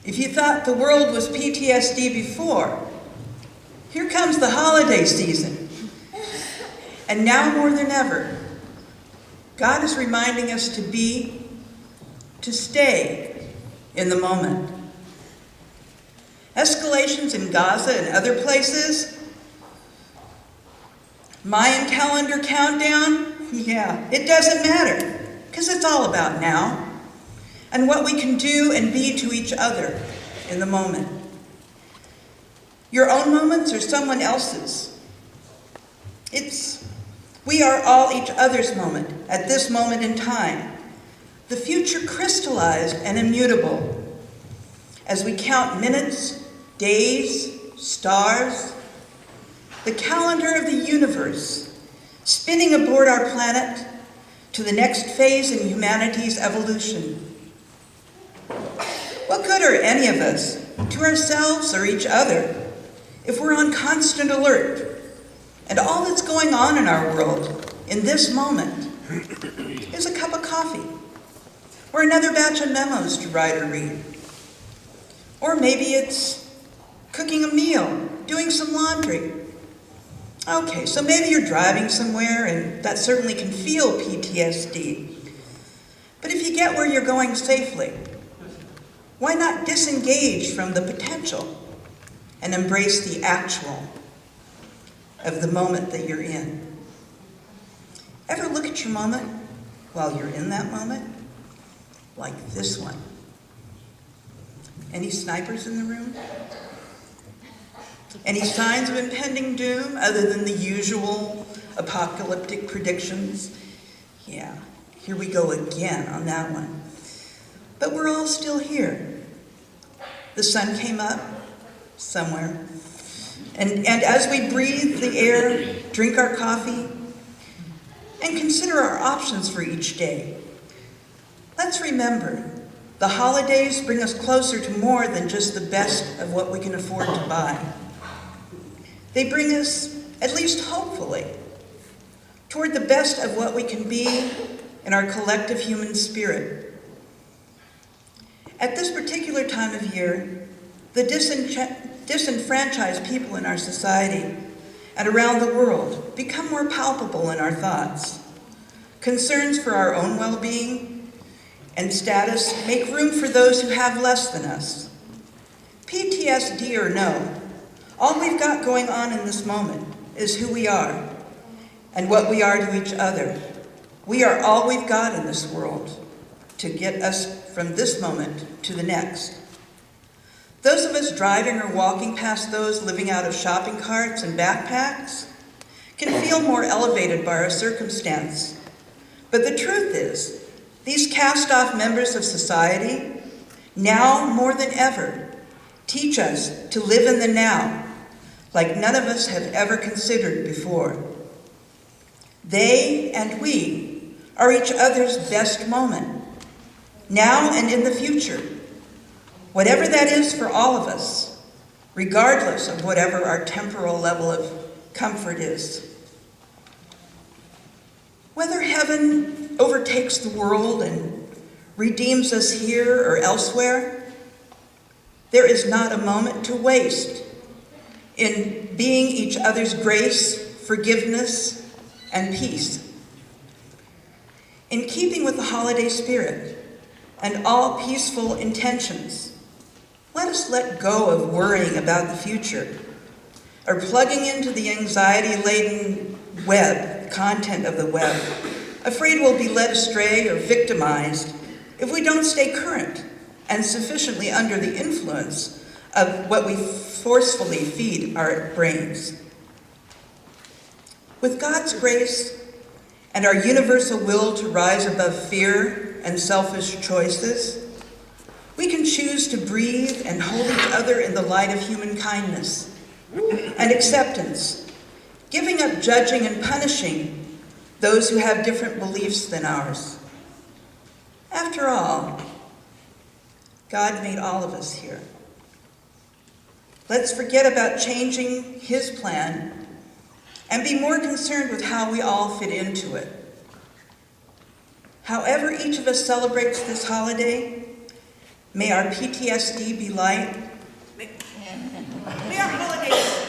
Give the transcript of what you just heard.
If you thought the world was PTSD before, here comes the holiday season. And now more than ever, God is reminding us to stay in the moment. Escalations in Gaza and other places, Mayan calendar countdown, yeah, it doesn't matter, because it's all about now and what we can do and be to each other in the moment. Your own moments or someone else's. We are all each other's moment at this moment in time. The future crystallized and immutable as we count minutes, days, stars, the calendar of the universe, spinning aboard our planet to the next phase in humanity's evolution. What good are any of us, to ourselves or each other, if we're on constant alert and all that's going on in our world in this moment is a cup of coffee or another batch of memos to write or read? Or maybe it's cooking a meal, doing some laundry. Okay, so maybe you're driving somewhere and that certainly can feel PTSD. But if you get where you're going safely, why not disengage from the potential and embrace the actual of the moment that you're in? Ever look at your moment while you're in that moment? Like this one. Any snipers in the room? Any signs of impending doom other than the usual apocalyptic predictions? Yeah, here we go again on that one. But we're all still here. The sun came up somewhere. And as we breathe the air, drink our coffee, and consider our options for each day, let's remember the holidays bring us closer to more than just the best of what we can afford to buy. They bring us, at least hopefully, toward the best of what we can be in our collective human spirit. At this particular time of year, the disenfranchised people in our society and around the world become more palpable in our thoughts. Concerns for our own well-being and status make room for those who have less than us. PTSD or no, all we've got going on in this moment is who we are and what we are to each other. We are all we've got in this world to get us from this moment to the next. Those of us driving or walking past those living out of shopping carts and backpacks can feel more elevated by our circumstance. But the truth is, these cast-off members of society, now more than ever, teach us to live in the now, like none of us have ever considered before. They and we are each other's best moment, now and in the future, whatever that is for all of us, regardless of whatever our temporal level of comfort is. Whether heaven overtakes the world and redeems us here or elsewhere, there is not a moment to waste in being each other's grace, forgiveness, and peace. In keeping with the holiday spirit and all peaceful intentions, let us let go of worrying about the future or plugging into the anxiety-laden content of the web, afraid we'll be led astray or victimized if we don't stay current and sufficiently under the influence of what we forcefully feed our brains. With God's grace and our universal will to rise above fear and selfish choices, we can choose to breathe and hold each other in the light of human kindness and acceptance, giving up judging and punishing those who have different beliefs than ours. After all, God made all of us here. Let's forget about changing His plan and be more concerned with how we all fit into it. However each of us celebrates this holiday, May our PTSD be light. May our holidays